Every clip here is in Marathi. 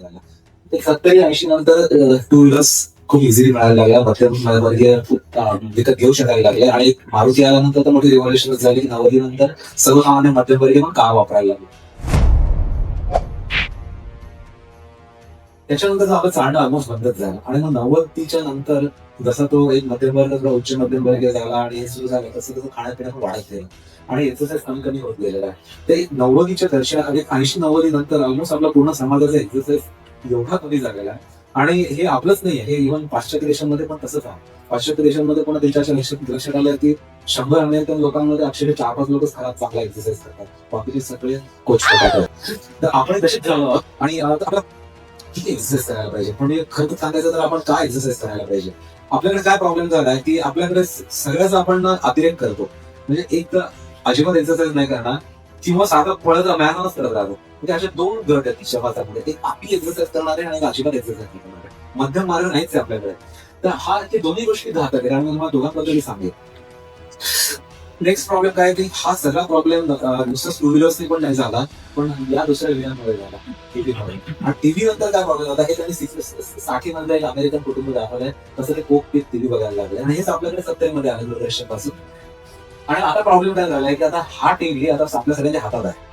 झाला. ते 70-80 नंतर टू व्हीलर्स खूप इझिली मिळायला लागल्या, मध्यमवर्गीय विकत घेऊ शकायला लागले आणि मारुती आल्यानंतर तर मोठी रिव्हॉल्युशनच झाली. 90 नंतर सर्वसामान्य मध्यमवर्गीय पण कार वापरायला लागले. त्याच्यानंतर आपलं चालणं ऑलमोस्ट बंदच झालं आणि मग 90च्या नंतर जसा तो एक मध्यमवर्ग थोडा उच्च मध्यमवर्गीय झाला आणि हे सुरू झालं तसं तसं खाण्यापिणं पण वाढत गेलं आणि एक्सरसाइज कमी कमी होत गेलेला आहे. ते 90च्या दशकात 80-90 नंतर ऑलमोस्ट आपला पूर्ण समाजाचा एक्सरसाइज एवढा कमी झालेला आहे. आणि हे आपलंच नाही आहे, हे इव्हन पाश्चात्य देशांमध्ये पण तसंच आहे. पाश्चात्य देशांमध्ये पण त्यांच्या लक्षात आलं की 100 अमेरिकन लोकांमध्ये अक्षरशः 4-5 लोकच खराब चांगला एक्सरसाइज करतात, बाकीचे सगळे कोच करतात. तर आपण तसेच झालो आणि आपला किती एक्सरसाइज करायला पाहिजे, पण खरं सांगायचं तर आपण काय एक्सरसाइज करायला पाहिजे. आपल्याकडे काय प्रॉब्लेम झालाय की आपल्याकडे सगळ्याच आपण अतिरेक करतो. म्हणजे एक तर अजिबात एक्सरसाइज नाही करणार किंवा साधा पळत मॅराथॉनच करत राहतो. म्हणजे असे दोन गट आहेत शहरामध्ये, एक आपली एक्सरसाइज करणारे आणि एक अजिबात एक्सरसाइज नाही करणारे. मध्यम मार्ग नाहीच आहे आपल्याकडे. तर हा ते दोन्ही गोष्टी राहतात आणि मी तुम्हाला दोघांबद्दल सांगेन. नेक्स्ट प्रॉब्लेम काय की हा सगळा प्रॉब्लेम नुसतं टू व्हीलर्सनी पण नाही झाला, पण या दुसऱ्या विषयांमुळे झाला, टीव्हीमुळे. आणि टीव्ही नंतर काय प्रॉब्लेम होता हे त्यांनी 60 मध्ये एक अमेरिकन कुटुंब दाखवलंय, तसं ते कोक पीत टीव्ही बघायला लागले आणि हेच आपल्याकडे 70 मध्ये आलं दूरदर्शन पासून. आणि आता प्रॉब्लेम काय झालाय की आता हा टीव्ही आता आपल्या सगळ्यांच्या हातात आहे.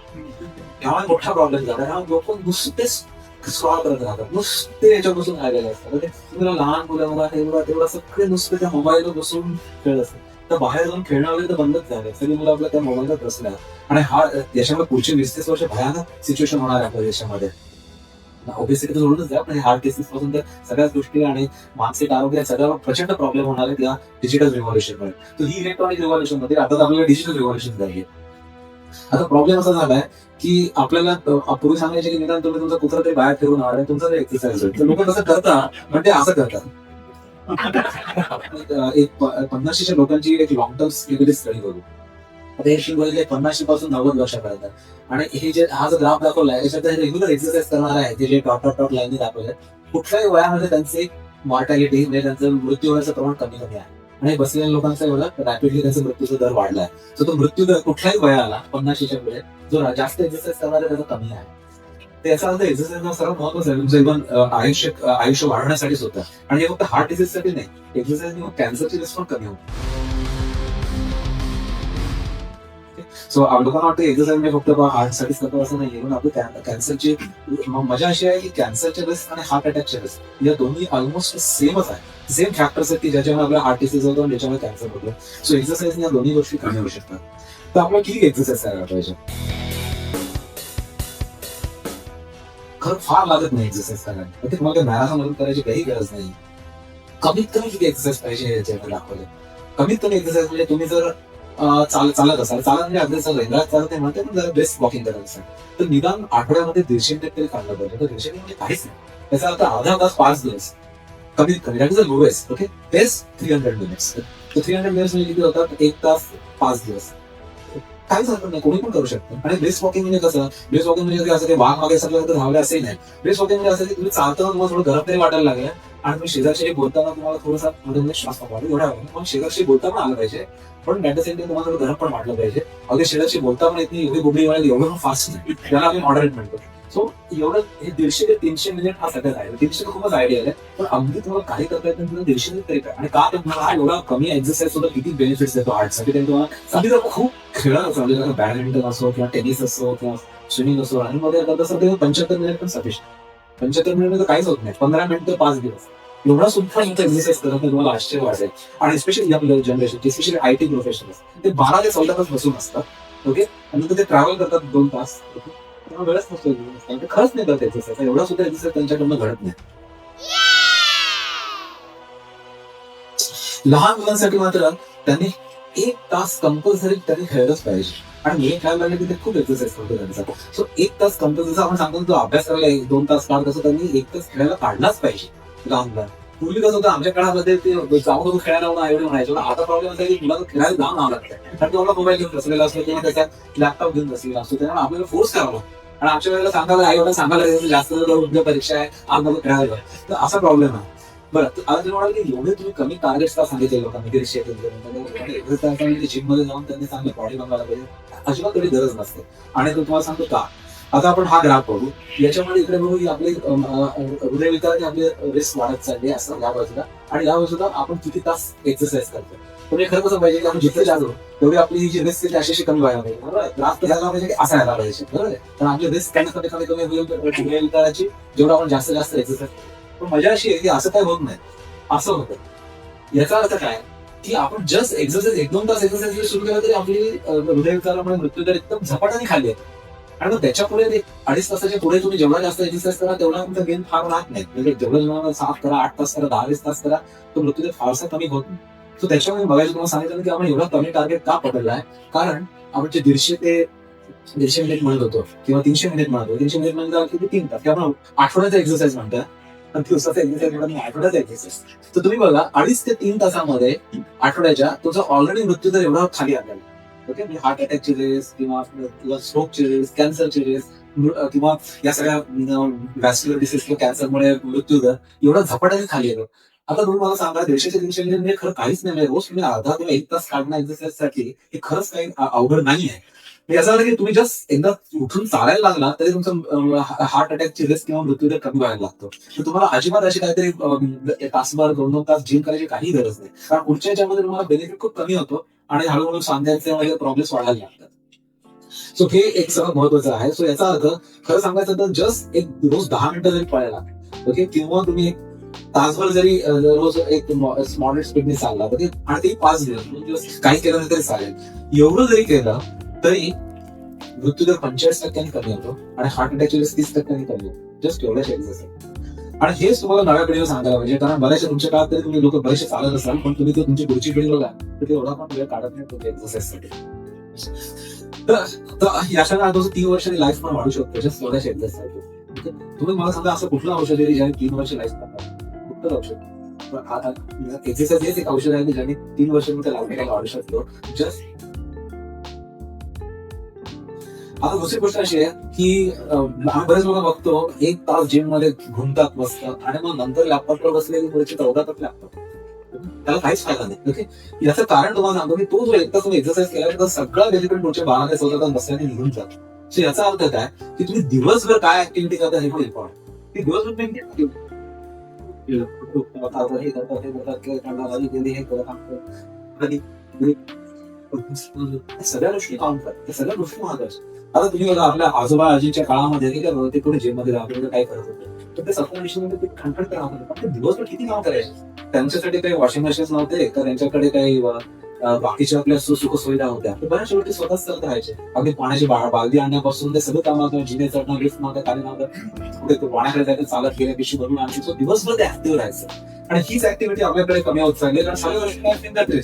त्यामुळे मोठा प्रॉब्लेम झाला, त्यामुळे लोक नुसतेच स्क्रॉल करत राहतात, नुसते याच्यापासून राहिलेले असतात. तुम्हाला लहान मुलं तेवढा सगळे नुसते त्या मोबाईलवर बसून खेळत असतात. तर बाहेर जाऊन खेळणं वगैरे तर बंदच झाले, सगळी मुलं आपल्या त्या मोबाईलवर बसल्या. आणि हा देशामध्ये पुढचे 20-30 वर्ष भयानक सिच्युएशन होणार आहे आपल्या देशामध्ये. ओबेसिटी तर सोडूनच द्या, पण हार्ट डिसीज पासून तर सगळ्याच गोष्टी आणि मानसिक आरोग्य सगळ्यावर प्रचंड प्रॉब्लेम होणार आहेत या डिजिटल रिव्हॉल्युशनमुळे. तर ही इलेक्ट्रॉनिक रिव्हॉल्युशन मध्ये आता आपल्याला डिजिटल रिव्हॉल्युशन झाली. आता प्रॉब्लेम असा झालाय की आपल्याला पूर्वी सांगायचे की निदान तुम्ही तुमचा कुत्रा तरी बाहेर फिरून आला तुमचा एक्सरसाइज होईल. तर लोक कसं करतात म्हणजे असं करतात. एक 50च्या लोकांची एक लॉंग टर्म स्टडी करू. आता हे शिकवले 50 पासून 90 वर्षापर्यंत. आणि हे जे हा जो ग्राफ दाखवलाय याच्यात रेग्युलर एक्सरसाइज करणार आहे, ते जे डॉट लाईन दाखवले, कुठल्याही वयामध्ये त्यांचे मॉर्टॅलिटी म्हणजे त्यांचं मृत्यू होण्याचं प्रमाण कमी कमी आहे. आणि बसलेल्या लोकांचा एवढा रॅपिडली त्यांचा मृत्यूचा दर वाढलाय. तर तो मृत्यू दर कुठल्याही वयाला 50च्या पुढे जो जास्त एक्सरसाइज करणार आहे त्याचा कमी आहे. त्याचा अर्थ एक्सरसाइज सर्वात महत्वाचं आहे तुमचं इव्हन आयुष्य वाढवण्यासाठीच होतं. आणि हे फक्त हार्ट डिसीज साठी नाही, एक्सरसाइज कॅन्सरची रिस्क पण कमी होते. सो लोकांना वाटतं एक्सरसाइज म्हणजे फक्त हार्टसाठीच करतो असं नाहीये, पण आपलं कॅन्सरची मजा अशी आहे की कॅन्सरचे रिस्क आणि हार्ट अटॅकचे रिस्क या दोन्ही ऑलमोस्ट सेमच आहे. सेम फॅक्टर्स आहेत की ज्याच्यामुळे आपला हार्ट डिसीज होतो आणि ज्याच्यामुळे कॅन्सर होतो. सो एक्सरसाइज या दोन्ही गोष्टी कमी होऊ शकतात. तर आपल्याला किती एक्सरसाइज करायला पाहिजे? खरं फार लागत नाही एक्सरसाइज करायला. ते तुम्हाला काही मॅरेथॉन मधून करायची काही गरज नाही. कमीत कमी किती एक्सरसाइज पाहिजे याच्यामध्ये दाखवले. कमीत कमी एक्सरसाइज म्हणजे तुम्ही जर चालत असाल, चालत म्हणजे अगदी रेंगाळत चालत नाही म्हणते, पण जरा बेस्ट वॉकिंग करत असाल तर निदान आठवड्यामध्ये 150 मिनिट तरी चाललं पाहिजे. तर 150 मिनिट म्हणजे काहीच नाही. त्याचा अर्थ अर्धा तास 5 दिवस कमीत कमी. That is the lowest. Okay, best 300 minutes. तर 300 मिनिट्स म्हणजे किती होतात? 1 तास 5 दिवस. काहीच हरकत नाही, कोणी पण करू शकतो. आणि ब्रेस्ट वॉकिंग म्हणजे कसं? ब्रेस्ट वॉकिंग म्हणजे असं काही वाघ मागे सगळं धावले असेही नाही. ब्रेस्ट वॉकिंग म्हणजे असं की तुम्ही चालताना तुम्हाला थोडं गरम तरी वाटायला लागलं आणि तुम्ही शेजारशी बोलताना तुम्हाला थोडासा मध्ये श्वास पकडा एवढा वेळ. पण शेजारशी बोलता पण आलं पाहिजे, पण ॲट द सेम टाइम तुम्हाला थोडं गरम पण वाटलं पाहिजे. अगदी शेजारशी बोलता पण येत नाही, एवढी बुबडी वाढेल एवढं फास्ट नाही, त्याला आम्ही मॉडरेट म्हणतो. सो एवढं हे 150 ते 300 मिनिट हा सगळ्यात आहे. 300 तर खूपच आयडिया आहे, पण अगदी तुम्हाला काही करता येत नाही 150 तरी काय. आणि का तुम्हाला हा एवढा कमी एक्सरसाइज सुद्धा किती बेनिफिट्स देतो हार्टसाठी. तुम्हाला अगदी खूप खेळत असो, म्हणजे बॅडमिंटन असो किंवा टेनिस असो किंवा स्विमिंग असो, आणि मध्ये करत असेल तर 75 मिनिट पण सफिशियंट. 75 मिनिट तर काहीच होत नाही. 15 मिनिट 5 दिवस एवढा सुद्धा एक्सरसाइज करत नाही तुम्हाला आश्चर्य वाटेल. आणि specially young generation, specially IT professionals, ते 12 ते 14 तास बसून असतात. ओके, आणि नंतर ते ट्रॅव्हल करतात 2 तास. त्यांना वेळच नसतो, ते खरंच नाही करत एक्सरसाइज. एवढा सुद्धा एक्सरसाइज त्यांच्याकडनं घडत नाही. लहान मुलांसाठी मात्र त्यांनी 1 तास कंपल्सरी त्यांनी खेळलंच पाहिजे. आणि मी खेळायला लागले की ते खूप एक्सरसाइज करतो त्यांचा. सो 1 तास कंपल्सरी, जसं आपण सांगतो तो अभ्यास करायला 1-2 तास काढ, तसं त्यांनी 1 तास खेळायला काढलाच पाहिजे लहान मुलांना. पूर्वी कसं होतं आमच्या काळामध्ये ते जाऊन खेळायला म्हणून आईवडील म्हणायचे, आता प्रॉब्लेम असा की मुलांना खेळायला जाऊन आलं लागतं, कारण तुम्हाला मोबाईल घेऊन बसलेला असतो किंवा त्याच्या लॅपटॉप घेऊन बसलेला असतो. त्यामुळे आपल्याला फोर्स करावा. आणि आमच्या वेळेला सांगायला आई-वडिलांना सांगायला जास्त उद्या परीक्षा आहे, आज मला खेळायला. तर असा प्रॉब्लेम आहे. बरं, आता तुम्ही म्हणाल की एवढे तुम्ही कमी टार्गेट्स का सांगितले लोकांनी जिम मध्ये जाऊन त्यांनी सांगितलं बॉडी बनवायला पाहिजे. अजिबात तेवढी गरज नसते. आणि तुम्हाला सांगतो का, आता आपण हा ग्राफ बघू. याच्यामध्ये इकडे बघू की आपले हृदयविकाराने आपले रिस्क वाढत चालले असं या बाजूला, आणि या बाजूला आपण किती तास एक्सरसाइज करतो. म्हणजे खरं कसं पाहिजे की आपण जिथे जातो तेवढी आपली जी रिस्क आहे अशी कमी व्हायला पाहिजे. बरोबर, ग्राफ झाला पाहिजे की असा यायला पाहिजे. बरोबर आहे, तर आपली रिस्क कमी कमी कमी होईल हृदयविकाराची, जेवढं आपण जास्त जास्त एक्सरसाइज. पण मजा अशी आहे की असं काय होत नाही, असं होतं. याचा अर्थ काय की आपण जस्ट एक्सरसाइज 1-2 तास एक्सरसाइज सुरू केला तरी आपली हृदयविकारामुळे मृत्यू दर एकदम झपाट्याने खाली येतो. आणि मग त्याच्या पुढे 2.5 तासाच्या पुढे तुम्ही जेवढा जास्त एक्सरसाइज करा तेवढा तुमचा गेन फार राहत नाही. म्हणजे जेवढं तुम्हाला 7 करा, 8 तास करा, 10-20 तास करा, तो मृत्यू दर फारसा कमी होत नाही. सो त्याच्यामुळे बघायचं तुम्हाला सांगितलं की आपण एवढा कमी टार्गेट का पकडला आहे. कारण आपण जे 150 मिनिट म्हणत होतो किंवा 300 मिनिट म्हणतो, 300 मिनिट म्हणजे किती 3 तास, किंवा आपण आठवड्याचा एक्सरसाइज म्हणतोय. पण दिवसाचा एक्सरसाइज म्हणून आठवड्याचा एक्सरसाइज. तर तुम्ही बघा 2.5 ते 3 तासामध्ये आठवड्याच्या तुमचा ऑलरेडी मृत्यू दर एवढा खाली आलेला. ओके, म्हणजे हार्ट अटॅकची रिस्क किंवा स्ट्रोकची रिस्क, कॅन्सरची रिस्क किंवा या सगळ्या व्हॅस्क्युलर डिसीज किंवा कॅन्सरमुळे मृत्यू दर एवढा झपाट्याने खाली येतो. आता तुम्ही मला सांगा 150-300 मिनिट म्हणजे खरं काहीच नाही. म्हणजे रोज तुम्ही अर्धा किंवा 1 तास काढणं एक्सरसाइज साठी हे खरंच काही अवघड नाही आहे. याचा अर्थ की तुम्ही जस्ट एकदा उठून चालायला लागला तरी तुमचं हार्ट अटॅकची रिस्क किंवा मृत्यू दर कमी व्हायला लागतो. तर तुम्हाला अजिबात अशी काहीतरी तासभर 2-2 तास जिम करायची काही गरज नाही. कारण पुढच्या याच्यामध्ये तुम्हाला बेनिफिट खूप कमी होतो आणि हळूहळू सांध्याचे वगैरे प्रॉब्लेम्स वाढायला लागतात. सो हे एक सगळं महत्वाचं आहे. सो याचा अर्थ खरं सांगायचं तर जस्ट एक रोज 10 मिनिटं जरी पळायला, ओके, किंवा तुम्ही एक तासभर जरी रोज एक मॉडरेट स्पीडने चालला तर आणि ते 5 दिवस काही केलं नाही तरी चालेल. एवढं जरी केलं तरी मृत्यूदर 45% कमी होतो आणि हार्ट अटॅकची रिस्क 30% कमी होतो. जस्ट एवढ्याच एक्सरसाइज. आणि हेच तुम्हाला नव्या पिढीला सांगायला पाहिजे. कारण बऱ्याचशा तुमच्या काळात तरी तुम्ही लोक बरेचसे चालत असाल, पण तुम्ही तो तुमची पुढची पिढी बघा तर ते एवढा पण वेळ काढत नाही तुमच्या एक्सरसाइजसाठी. तर याच्या 3 वर्षांनी लाईफ पण वाढू शकतो जस्ट एवढ्याच एक्सरसाइज. तुम्ही मला सांगा असं कुठलं औषध आहे ज्याने 3 वर्ष लाईफ करतात? कुठलं औषध? एक्सरसाइज हेच एक औषध आहे ज्याने 3 वर्षांमध्ये लाईफ वाढू शकतो जस्ट. आता दुसरी गोष्ट अशी आहे की आम्ही बरेच लोक बघतो 1 तास जिम मध्ये घुमतात मस्त आणि मग नंतर लॅपटॉपवर बसले की पुढचे 14 तास लॅपटॉप, त्याला काहीच फायदा नाही. ओके, याचं कारण तुम्हाला सांगतो की तो जो एक तास तुम्ही एक्सरसाइज केला तर सगळा बेनिफिट पुढच्या 12 ते 14 तास बसल्याने निघून जातो. सो याचा अर्थ काय की तुम्ही दिवसभर काय ऍक्टिव्हिटी करता हे पण इम्पॉर्टंट. की दिवसभर तुम्ही सगळ्या गोष्टी काउंट करतात, सगळ्या गोष्टी महत्वाच्या. आता तुम्ही बघा आपल्या आजोबा आजीच्या काळामध्ये ते पुढे जिम मध्ये राहतो काय करत होते, तर ते 17-18 मध्ये खणखणत राहत होते. पण ते दिवसभर किती काम करायचे? त्यांच्यासाठी काही वॉशिंग मशीन्स नव्हते का, त्यांच्याकडे काही बाकीच्या आपल्या सुख सुविधा होत्या. बऱ्याच गोष्टी स्वतःच करत राहायचे. अगदी पाण्याची बालदी आणण्यापासून ते सगळं काम होतं. जिने चढणं, लिफ्ट नव्हतं, खाली नव्हतं, कुठे पाण्याकडे जायचं, चालत गेल्या पिशवी भरून आणखी तो दिवसभर ते ऍक्टिव्ह राहायचं. आणि हीच ऍक्टिव्हिटी आपल्याकडे कमी होत चालली, कारण सगळ्या गोष्टी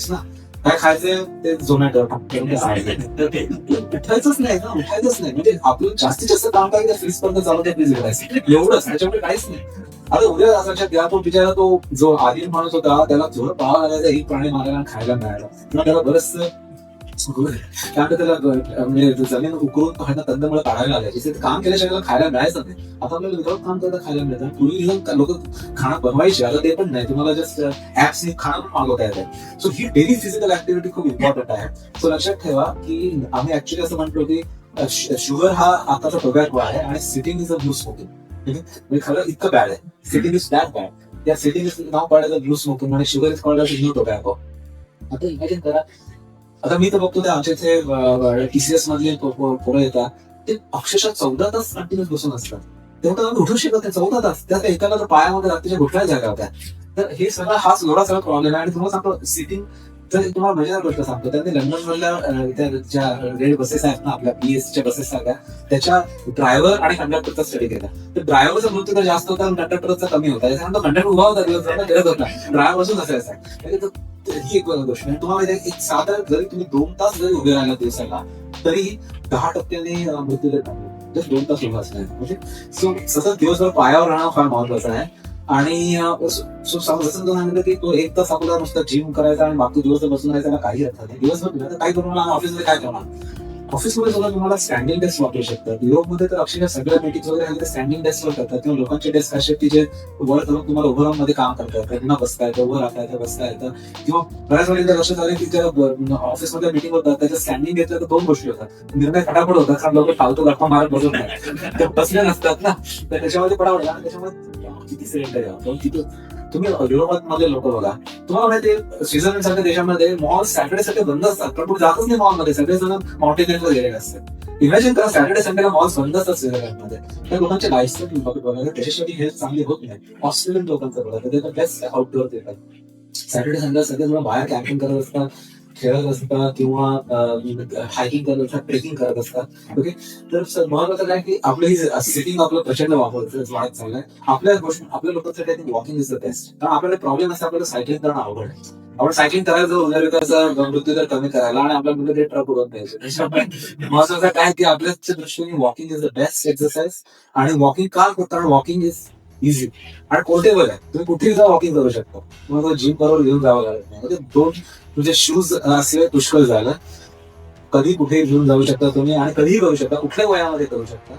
ना काय खायचं ते झोमॅटो उठायचंच नाही ना, उठायचंच नाही. म्हणजे आपलं जास्तीत जास्त काम काय फ्रीज पर्यंत चालू ते फ्रीज करायचं एवढंच, त्याच्यामुळे काहीच नाही. आता उद्या लक्षात घ्या तो बिचारा तो जो आधी माणूस होता त्याला जोर पाहावा लागायचा एक प्राणी मारायला खायला मिळायला, किंवा त्याला बरंच त्यानंतर त्याला म्हणजे जमीन उकरून कंदमुळे काढायला लागायची. काम केल्याशिवाय त्याला खायला मिळायचं नाही. आता आपल्याला विदाउट काम करता खायला मिळतं. पूर्वी लोक खाणं बनवायचे, आता ते पण नाही. तुम्हाला जस्ट ऍप्सनी खाणं पण मागवता येतं. सो ही डेली फिजिकल ऍक्टिव्हिटी खूप इम्पॉर्टंट आहे. सो लक्षात ठेवा की आम्ही ऍक्च्युली असं म्हणतो की शुगर हा आताचा टोबॅको आहे आणि sitting is a blue smoking. म्हणजे खरं इतकं बॅड आहे. Sitting is that bad. त्या सिटिंग इज नाव पाडायचं ब्लू स्मोकिंग आणि sugar is called new tobacco. आता इमॅजिन करा, आता मी तर बघतो ते आमच्या इथे टीसीएस मधले पोरं येतात, ते अक्षरशः 14 तास कंटिन्यूस बसून असतात. तेव्हा उठू शकत नाही 14 तास. त्या एकाला तर पायामध्ये रात्रीच्या घुटल्या जागा होत्या. तर हे सगळं हाच एवढा सगळा प्रॉब्लेम आहे. आणि तुम्हाला सांगतो सिटिंग, तर तुम्हाला मजेदार गोष्ट सांगतो, त्यांनी लंडन मधल्या ज्या रेड बसेस आहेत ना आपल्या बीएसच्या बसेस सारख्या, त्याच्या ड्रायव्हर आणि कंडक्टरचा स्टडी केला. तर ड्रायव्हरचा मृत्यू तर जास्त होता आणि कंडक्टरचा कमी होता. त्याच्यानंतर कंडक्टर उभा होता, दिवस होता, ड्रायव्हर बसून असायचा. ही एक गोष्ट आहे. तुम्हाला एक साधारण जरी तुम्ही 2 तास जरी उभे राहिला दिवसाला तरी 10% मृत्यू दर कमी. जस्ट 2 तास उभा असणार म्हणजे सतत दिवसभर पायावर राहणं फार महत्वाचं आहे. आणि जसं सांगितलं की तो 1 तास आपल्याला नुसतं जिम करायचा आणि बाकी दिवसभर बसून राहायचा काही अर्थ नाही. दिवसभर काय करू मला ऑफिसमध्ये काय करणार, ऑफिसमध्ये सुद्धा तुम्हाला स्टँडिंग डेस्क वापरू शकतात. युरोपमध्ये तर अक्षरशः सगळ्या मीटिंग वगैरे स्टँडिंग डेस्कवर करतात किंवा लोकांचे डेस्क असे की जे वर जाऊन तुम्हाला उभं राहून मध्ये काम करतात, त्यांना बसता येतं, उभं राहता येतं, बसता येतं. किंवा बऱ्याच वेळेला लक्षात आलं की त्या ऑफिसमध्ये मीटिंग होतात त्याच्या स्टँडिंग घेतलं तर 2 गोष्टी होतात. निर्णय फटाफट होतात कारण लोक फालतू गप्पा मारत बसत नाही, ते बसले नसतात ना, तर त्याच्यामध्ये पडावं आणि त्याच्यामुळे किती सिलेंडर आहे किती. तुम्ही युरोपात लोक बघा, तुम्हाला माहिती स्वित्झर्लंड सारख्या देशामध्ये मॉल सॅटर्डे संडे बंद असतात, पण तुम्ही जातच नाही मॉलमध्ये, सगळेजण माउंटेनवर गेलेले असतात. इमॅजिन करा सॅटर्डे संडेला मॉल्स बंद असतात स्वित्झर्लंडमध्ये. त्या लोकांच्या लाईफस्टाईल बघा, त्याच्यासाठी हेल्थ चांगली होत नाही. ऑस्ट्रेलियन लोकांचं बघा, ते बेस्ट आउटडोअर देतात. सॅटर्डे संडे सगळे बाहेर कॅम्पिंग करत असतात, खेळत असतात किंवा हायकिंग करत असतात, ट्रेकिंग करत असतात. ओके, तर महत्वाचं काय की आपलं ही सिटिंग आपलं प्रचंड वाढत चाललंय. आपल्या लोकांसाठी वॉकिंग इज द बेस्ट. कारण आपल्याला प्रॉब्लेम असते, आपल्याला सायकलिंग करणं अवघड आहे. आपण सायकलिंग करायचं हृदयविकाराचा मृत्यूदर कमी करायला आणि आपल्याला ते ट्रक उडवत द्यायचे. त्याच्यामुळे महत्वाचं काय की आपल्या दृष्टीने walking is the best exercise. आणि वॉकिंग का करतो, कारण वॉकिंग इज इझी आणि पोर्टेबल आहे. तुम्ही कुठेही जा वॉकिंग करू शकता. तुम्हाला जिम बरोबर घेऊन जावं लागत नाही. म्हणजे दोन तुझे शूज असले पुष्कळ झालं, कधी कुठेही घेऊन जाऊ शकता तुम्ही आणि कधीही करू शकता, कुठल्याही वयामध्ये करू शकता.